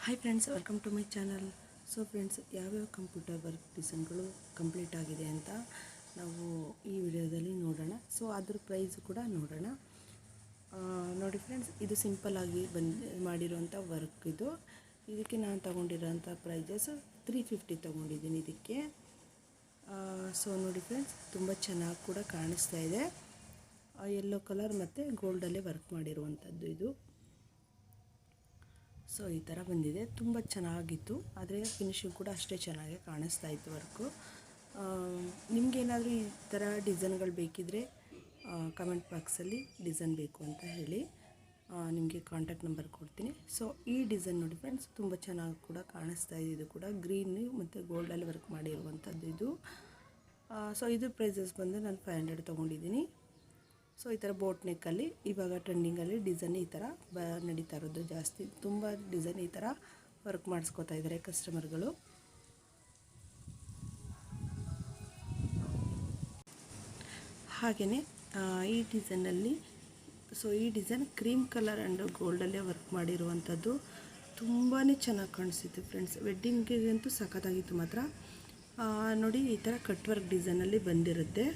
Hi friends, welcome to my channel. So friends, ಯಾವ್ಯಾವ computer work ಡಿಸೈನ್ಗಳು complete ಆಗಿದೆ ಅಂತ ನಾವು ಈ ವಿಡಿಯೋದಲ್ಲಿ ನೋಡೋಣ. ಸೊ ಅದ್ರ ಪ್ರೈಸ್ ಕೂಡ ನೋಡೋಣ. ನೋಡಿ ಫ್ರೆಂಡ್ಸ್, ಇದು ಸಿಂಪಲ್ಲಾಗಿ ಮಾಡಿರೋಂಥ ವರ್ಕ್. ಇದಕ್ಕೆ ನಾನು ತೊಗೊಂಡಿರೋಂಥ ಪ್ರೈಸಸ್ 350 ತೊಗೊಂಡಿದ್ದೀನಿ ಇದಕ್ಕೆ. ಸೊ ನೋಡಿ ಫ್ರೆಂಡ್ಸ್, ತುಂಬ ಚೆನ್ನಾಗಿ ಕೂಡ ಕಾಣಿಸ್ತಾ ಇದೆ. ಯೆಲ್ಲೋ ಕಲರ್ ಮತ್ತು ಗೋಲ್ಡಲ್ಲೇ ವರ್ಕ್ ಮಾಡಿರುವಂಥದ್ದು ಇದು. ಸೊ ಈ ಥರ ಬಂದಿದೆ, ತುಂಬ ಚೆನ್ನಾಗಿತ್ತು. ಆದರೆ ಫಿನಿಶಿಂಗ್ ಕೂಡ ಅಷ್ಟೇ ಚೆನ್ನಾಗಿ ಕಾಣಿಸ್ತಾ ಇತ್ತು ವರ್ಕು. ನಿಮಗೇನಾದರೂ ಈ ಥರ ಡಿಸೈನ್ಗಳು ಬೇಕಿದ್ದರೆ ಕಮೆಂಟ್ ಬಾಕ್ಸಲ್ಲಿ ಡಿಸೈನ್ ಬೇಕು ಅಂತ ಹೇಳಿ, ನಿಮಗೆ ಕಾಂಟ್ಯಾಕ್ಟ್ ನಂಬರ್ ಕೊಡ್ತೀನಿ. ಸೊ ಈ ಡಿಸೈನ್ ನೋಡಿ ಫ್ರೆಂಡ್ಸ್, ತುಂಬ ಚೆನ್ನಾಗಿ ಕೂಡ ಕಾಣಿಸ್ತಾ ಇದೆ. ಇದು ಕೂಡ ಗ್ರೀನ್ ಮತ್ತು ಗೋಲ್ಡಲ್ಲಿ ವರ್ಕ್ ಮಾಡಿರುವಂಥದ್ದು ಇದು. ಸೊ ಇದು ಪ್ರೈಸಸ್ ಬಂದು ನಾನು 500 ತೊಗೊಂಡಿದ್ದೀನಿ. ಸೊ ಈ ಥರ ಬೋಟ್ ನೆಕ್ಕಲ್ಲಿ ಇವಾಗ ಟ್ರೆಂಡಿಂಗಲ್ಲಿ ಡಿಸೈನ್ ಈ ಥರ ನಡೀತಾ ಇರೋದು ಜಾಸ್ತಿ. ತುಂಬ ಡಿಸೈನ್ ಈ ಥರ ವರ್ಕ್ ಮಾಡಿಸ್ಕೋತಾ ಇದ್ದಾರೆ ಕಸ್ಟಮರ್ಗಳು. ಹಾಗೆಯೇ ಈ ಡಿಸೈನಲ್ಲಿ, ಸೊ ಈ ಡಿಸೈನ್ ಕ್ರೀಮ್ ಕಲರ್ ಆ್ಯಂಡ್ ಗೋಲ್ಡಲ್ಲೇ ವರ್ಕ್ ಮಾಡಿರುವಂಥದ್ದು. ತುಂಬಾ ಚೆನ್ನಾಗಿ ಕಾಣಿಸ್ತಿತ್ತು ಫ್ರೆಂಡ್ಸ್. ವೆಡ್ಡಿಂಗಿಗಂತೂ ಸಖತ್ತಾಗಿತ್ತು ಮಾತ್ರ. ನೋಡಿ, ಈ ಥರ ಕಟ್ ವರ್ಕ್ ಡಿಸೈನಲ್ಲಿ ಬಂದಿರುತ್ತೆ.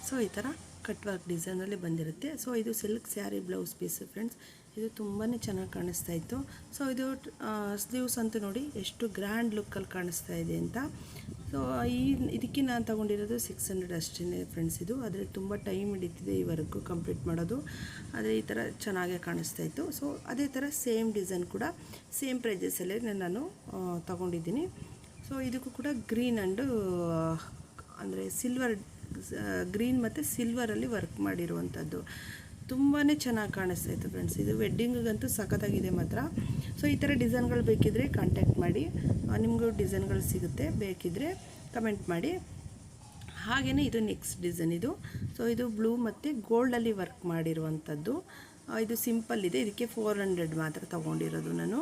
ಸೊ ಈ ಥರ ಕಟ್ ವರ್ಕ್ ಡಿಸೈನಲ್ಲಿ ಬಂದಿರುತ್ತೆ. ಸೊ ಇದು silk sari blouse piece friends. ಇದು ತುಂಬಾ ಚೆನ್ನಾಗಿ ಕಾಣಿಸ್ತಾ ಇತ್ತು. ಸೊ ಇದು ಸ್ಲೀವ್ಸ್ ಅಂತೂ ನೋಡಿ ಎಷ್ಟು ಗ್ರ್ಯಾಂಡ್ ಲುಕ್ಕಲ್ಲಿ ಕಾಣಿಸ್ತಾ ಇದೆ ಅಂತ. ಸೊ ಇದಕ್ಕೆ ನಾನು ತೊಗೊಂಡಿರೋದು 600 ಅಷ್ಟೇ ಫ್ರೆಂಡ್ಸ್. ಇದು ಆದರೆ ತುಂಬ ಟೈಮ್ ಹಿಡಿತಿದೆ ಈ ವರ್ಕು ಕಂಪ್ಲೀಟ್ ಮಾಡೋದು. ಆದರೆ ಈ ಥರ ಚೆನ್ನಾಗೇ ಕಾಣಿಸ್ತಾ ಇತ್ತು. ಸೊ ಅದೇ ಥರ ಸೇಮ್ ಡಿಸೈನ್ ಕೂಡ ಸೇಮ್ ಪ್ರೈಸಸಲ್ಲೇ ನಾನು ತೊಗೊಂಡಿದ್ದೀನಿ. ಸೊ ಇದಕ್ಕೂ ಕೂಡ ಗ್ರೀನ್ ಆ್ಯಂಡ್ ಅಂದರೆ ಸಿಲ್ವರ್, ಗ್ರೀನ್ ಮತ್ತು ಸಿಲ್ವರಲ್ಲಿ ವರ್ಕ್ ಮಾಡಿರುವಂಥದ್ದು. ತುಂಬಾ ಚೆನ್ನಾಗಿ ಕಾಣಿಸ್ತಾ ಇತ್ತು ಫ್ರೆಂಡ್ಸ್. ಇದು ವೆಡ್ಡಿಂಗಿಗಂತೂ ಸಖತ್ತಾಗಿದೆ ಮಾತ್ರ. ಸೊ ಈ ಥರ ಡಿಸೈನ್ಗಳು ಬೇಕಿದ್ದರೆ ಕಾಂಟ್ಯಾಕ್ಟ್ ಮಾಡಿ, ನಿಮಗೂ ಡಿಸೈನ್ಗಳು ಸಿಗುತ್ತೆ. ಬೇಕಿದ್ದರೆ ಕಮೆಂಟ್ ಮಾಡಿ. ಹಾಗೆಯೇ ಇದು ನೆಕ್ಸ್ಟ್ ಡಿಸೈನ್ ಇದು. ಸೊ ಇದು ಬ್ಲೂ ಮತ್ತು ಗೋಲ್ಡಲ್ಲಿ ವರ್ಕ್ ಮಾಡಿರುವಂಥದ್ದು. ಇದು ಸಿಂಪಲ್ ಇದೆ. ಇದಕ್ಕೆ 400 ಮಾತ್ರ ತೊಗೊಂಡಿರೋದು ನಾನು.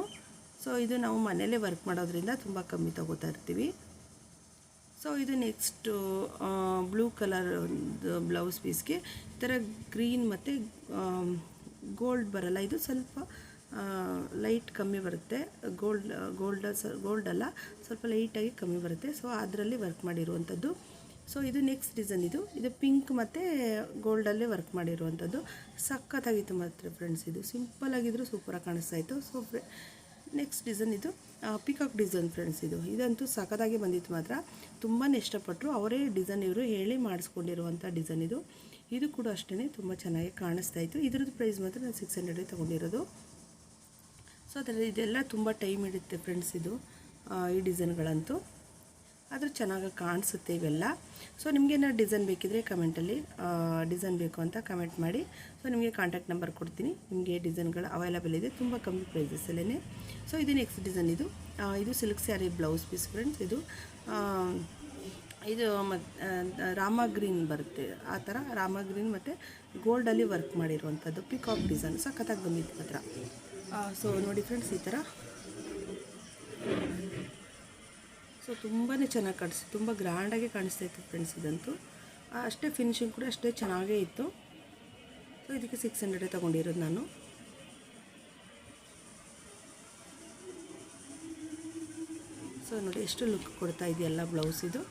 ಸೊ ಇದು ನಾವು ಮನೆಯಲ್ಲೇ ವರ್ಕ್ ಮಾಡೋದ್ರಿಂದ ತುಂಬ ಕಮ್ಮಿ ತೊಗೋತಾ ಇರ್ತೀವಿ. ಸೊ ಇದು ನೆಕ್ಸ್ಟು ಬ್ಲೂ ಕಲರ್ ಬ್ಲೌಸ್ ಪೀಸ್ಗೆ ಈ ಥರ ಗ್ರೀನ್ ಮತ್ತು ಗೋಲ್ಡ್ ಬರಲ್ಲ. ಇದು ಸ್ವಲ್ಪ ಲೈಟ್ ಕಮ್ಮಿ ಬರುತ್ತೆ. ಗೋಲ್ಡಲ್ಲ, ಸ್ವಲ್ಪ ಲೈಟಾಗಿ ಕಮ್ಮಿ ಬರುತ್ತೆ. ಸೊ ಅದರಲ್ಲಿ ವರ್ಕ್ ಮಾಡಿರುವಂಥದ್ದು. ಸೊ ಇದು ನೆಕ್ಸ್ಟ್ ಡಿಸೈನ್. ಇದು ಪಿಂಕ್ ಮತ್ತು ಗೋಲ್ಡಲ್ಲೇ ವರ್ಕ್ ಮಾಡಿರುವಂಥದ್ದು. ಸಖತ್ತಾಗಿತ್ತು ಮಾತ್ರ ಫ್ರೆಂಡ್ಸ್. ಇದು ಸಿಂಪಲ್ಲಾಗಿದ್ದರೂ ಸೂಪರಾಗಿ ಕಾಣಿಸ್ತಾ ಇತ್ತು. ಸೊ ನೆಕ್ಸ್ಟ್ ಡಿಸೈನ್ ಇದು ಪಿಕಾಕ್ ಡಿಸೈನ್ ಫ್ರೆಂಡ್ಸ್. ಇದಂತೂ ಸಖತ್ತಾಗಿ ಬಂದಿತ್ತು ಮಾತ್ರ. ತುಂಬಾ ಇಷ್ಟಪಟ್ಟರು. ಅವರೇ ಡಿಸೈನ್ ಇವರು ಹೇಳಿ ಮಾಡಿಸ್ಕೊಂಡಿರುವಂಥ ಡಿಸೈನ್ ಇದು. ಇದು ಕೂಡ ಅಷ್ಟೇ ತುಂಬ ಚೆನ್ನಾಗಿ ಕಾಣಿಸ್ತಾ ಇತ್ತು. ಇದ್ರದ್ದು ಪ್ರೈಸ್ ಮಾತ್ರ ನಾನು 600 ತೊಗೊಂಡಿರೋದು. ಸೊ ಅದರಲ್ಲಿ ಇದೆಲ್ಲ ತುಂಬ ಟೈಮ್ ಹಿಡಿಯುತ್ತೆ ಫ್ರೆಂಡ್ಸ್. ಇದು ಈ ಡಿಸೈನ್ಗಳಂತೂ ಆದರೂ ಚೆನ್ನಾಗಿ ಕಾಣಿಸುತ್ತೆ ಇವೆಲ್ಲ. ಸೊ ನಿಮಗೇನಾದ್ರು ಡಿಸೈನ್ ಬೇಕಿದ್ದರೆ ಕಮೆಂಟಲ್ಲಿ ಡಿಸೈನ್ ಬೇಕು ಅಂತ ಕಮೆಂಟ್ ಮಾಡಿ. ಸೊ ನಿಮಗೆ ಕಾಂಟ್ಯಾಕ್ಟ್ ನಂಬರ್ ಕೊಡ್ತೀನಿ. ನಿಮಗೆ ಡಿಸೈನ್ಗಳು ಅವೈಲೇಬಲ್ ಇದೆ ತುಂಬ ಕಮ್ಮಿ ಪ್ರೈಸಸ್ಸಲ್ಲೇ. ಸೊ ಇದು ನೆಕ್ಸ್ಟ್ ಡಿಸೈನ್. ಇದು silk sari blouse piece friends. ಇದು ರಾಮ ಗ್ರೀನ್ ಬರುತ್ತೆ. ಆ ಥರ ರಾಮ ಗ್ರೀನ್ ಮತ್ತು ಗೋಲ್ಡಲ್ಲಿ ವರ್ಕ್ ಮಾಡಿರುವಂಥದ್ದು ಪಿಕಾಕ್ ಡಿಸೈನ್. ಸಖತ್ತಾಗಿ ಬಂದಿತ್ತು ಮಾತ್ರ. ಸೊ ನೋಡಿ ಫ್ರೆಂಡ್ಸ್, ಈ ಥರ ಸೊ ತುಂಬಾ ಚೆನ್ನಾಗಿ ಕಾಣಿಸ್ತು. ತುಂಬ ಗ್ರ್ಯಾಂಡಾಗಿ ಕಾಣಿಸ್ತಾ ಇತ್ತು ಫ್ರೆಂಡ್ಸ್. ಇದಂತೂ ಅಷ್ಟೇ ಫಿನಿಶಿಂಗ್ ಕೂಡ ಅಷ್ಟೇ ಚೆನ್ನಾಗೇ ಇತ್ತು. ಸೊ ಇದಕ್ಕೆ 600 ತೊಗೊಂಡಿರೋದು ನಾನು. ಸೊ ನೋಡಿ ಎಷ್ಟು ಲುಕ್ ಕೊಡ್ತಾ ಇದೆಯಲ್ಲ ಬ್ಲೌಸ್ ಇದು.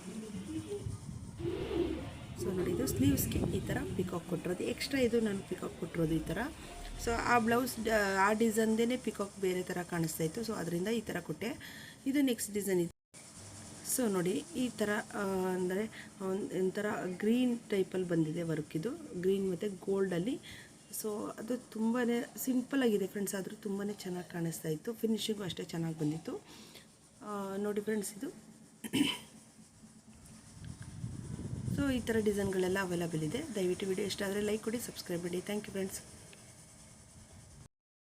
ಸೊ ನೋಡಿ, ಇದು ಸ್ಲೀವ್ಸ್ಗೆ ಈ ಥರ ಪಿಕಾಕ್ ಕೊಟ್ಟಿರೋದು ಎಕ್ಸ್ಟ್ರಾ. ಇದು ನಾನು ಪಿಕಾಕ್ ಕೊಟ್ಟಿರೋದು ಈ ಥರ. ಸೊ ಆ ಬ್ಲೌಸ್ ಆ ಡಿಸೈನ್ದೇ ಪಿಕಾಕ್ ಬೇರೆ ಥರ ಕಾಣಿಸ್ತಾ ಇತ್ತು. ಸೊ ಅದರಿಂದ ಈ ಥರ ಕೊಟ್ಟೆ. ಇದು ನೆಕ್ಸ್ಟ್ ಡಿಸೈನ್ ಇದು. ಸೊ ನೋಡಿ, ಈ ಥರ ಅಂದರೆ ಒಂಥರ ಗ್ರೀನ್ ಟೈಪಲ್ಲಿ ಬಂದಿದೆ ವರ್ಕ್. ಇದು ಗ್ರೀನ್ ಮತ್ತು ಗೋಲ್ಡಲ್ಲಿ. ಸೊ ಅದು ತುಂಬಾ ಸಿಂಪಲ್ಲಾಗಿದೆ ಫ್ರೆಂಡ್ಸ್. ಆದರೂ ತುಂಬಾ ಚೆನ್ನಾಗಿ ಕಾಣಿಸ್ತಾ ಇತ್ತು. ಫಿನಿಶಿಂಗು ಅಷ್ಟೇ ಚೆನ್ನಾಗಿ ಬಂದಿತ್ತು. ನೋಡಿ ಫ್ರೆಂಡ್ಸ್, ಇದು ಸೊ ಈ ಥರ ಡಿಸೈನ್ಗಳೆಲ್ಲ ಅವೈಲೇಬಲ್ ಇದೆ. ದಯವಿಟ್ಟು ವಿಡಿಯೋ ಇಷ್ಟ ಆದರೆ ಲೈಕ್ ಕೊಡಿ, ಸಬ್ಸ್ಕ್ರೈಬ್ ಮಾಡಿ. Thank you friends.